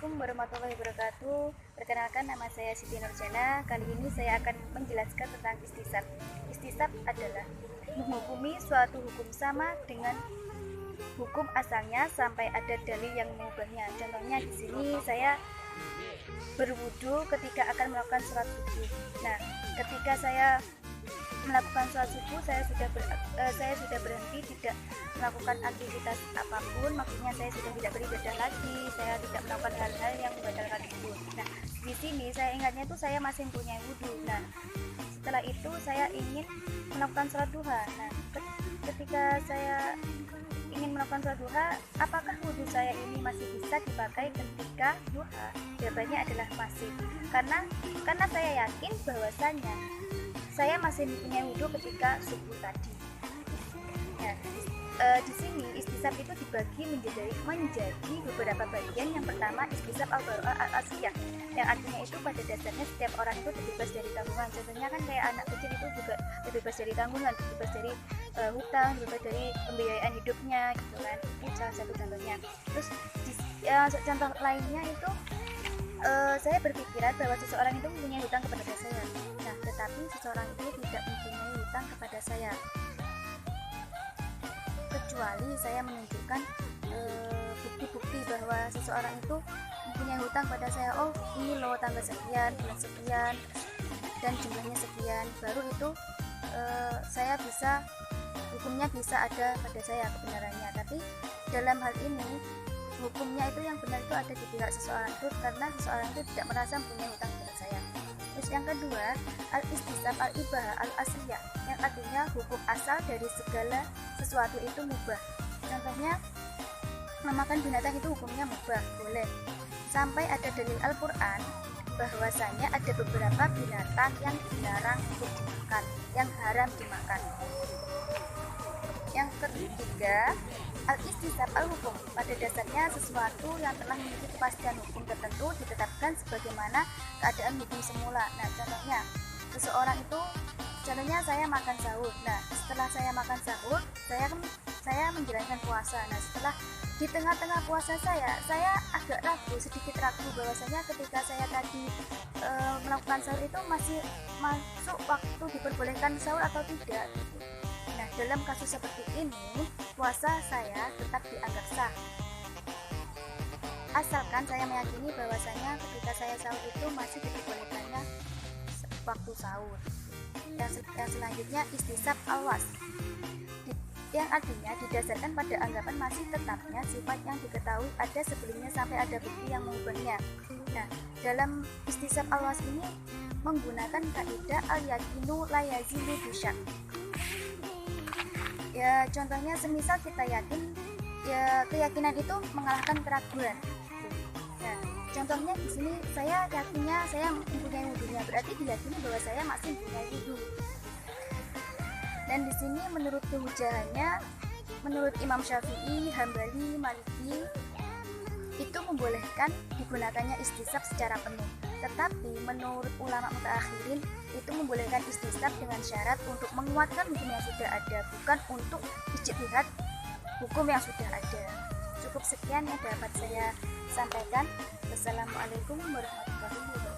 Assalamualaikum warahmatullahi wabarakatuh. Perkenalkan, nama saya Siti Nurjana. Kali ini saya akan menjelaskan tentang istisab. Istisab adalah menghukumi suatu hukum sama dengan hukum asalnya sampai ada dalil yang mengubahnya. Contohnya di sini saya berwudu ketika akan melakukan sholat subuh. Nah, ketika saya melakukan sholat subuh, saya sudah berhenti tidak melakukan aktivitas apapun, maksudnya saya sudah tidak beribadah lagi, saya tidak melakukan hal-hal yang membatalkan wudu. Nah, di sini saya ingatnya itu saya masih punya wudu. Nah, setelah itu saya ingin melakukan sholat duha. Nah, ketika saya ingin melakukan sholat duha, apakah wudu saya ini masih bisa dipakai ketika duha? Jawabannya adalah masih, karena saya yakin bahwasanya saya masih punya wudu ketika subuh tadi. Nah, di sini istisab itu dibagi menjadi beberapa bagian. Yang pertama, istisab al-asiyah, yang artinya itu pada dasarnya setiap orang itu terbebas dari tanggungan. Contohnya kan kayak anak kecil itu juga terbebas dari tanggungan, terbebas dari hutang, terbebas dari pembiayaan hidupnya gitu kan. Ini salah satu contohnya. Terus contoh lainnya itu saya berpikiran bahwa seseorang itu mempunyai hutang kepada saya. Nah, tetapi seseorang itu tidak mempunyai hutang kepada saya, kecuali saya menunjukkan bukti-bukti bahwa seseorang itu mempunyai hutang pada saya. Oh, ini loh tanggal sekian, bulan sekian, dan jumlahnya sekian. Baru itu saya bisa, hukumnya bisa ada pada saya kebenarannya. Tapi dalam hal ini hukumnya itu yang benar itu ada di pihak seseorang itu, karena seseorang itu tidak merasa mempunyai hutang kepada saya. Terus yang kedua, al-istisab al-ibahah al-asliyah, yang artinya hukum asal dari segala sesuatu itu mubah. Contohnya, memakan binatang itu hukumnya mubah, boleh. Sampai ada dalil Al-Quran bahwasanya ada beberapa binatang yang dilarang untuk dimakan, yang haram dimakan. Yang ketiga, al-istisab al-hukum, pada dasarnya sesuatu yang telah memiliki kepastian hukum tertentu ditetapkan sebagaimana keadaan hukum semula. Nah, contohnya seseorang itu, contohnya saya makan sahur. Nah, setelah saya makan sahur, saya menjalankan puasa. Nah, setelah di tengah-tengah puasa saya agak ragu, sedikit ragu bahwasanya ketika saya tadi melakukan sahur itu masih masuk waktu diperbolehkan sahur atau tidak. Nah, dalam kasus seperti ini, puasa saya tetap dianggap sah, asalkan saya meyakini bahwasanya ketika saya sahur itu masih diperbolehkannya waktu sahur. Yang selanjutnya, istisab al-was, yang artinya didasarkan pada anggapan masih tetapnya sifat yang diketahui ada sebelumnya sampai ada bukti yang mengubahnya. Nah, dalam istisab al-was ini menggunakan kaidah al-yakinu la yazilu bisyak. Ya, contohnya semisal kita yakin, ya keyakinan itu mengalahkan keraguan. Nah, contohnya di sini saya yakinnya saya mempunyai wudunya, berarti diyakini bahwa saya masih mempunyai wudu. Dan di sini menurut kehujahannya, menurut Imam Syafi'i, Hambali, Maliki, itu membolehkan digunakannya istisab secara penuh. Tetapi menurut ulama mutaakhirin itu membolehkan istisab dengan syarat untuk menguatkan hukum yang sudah ada, bukan untuk ijtihad hukum yang sudah ada. Cukup sekian yang dapat saya sampaikan. Wassalamualaikum warahmatullahi wabarakatuh.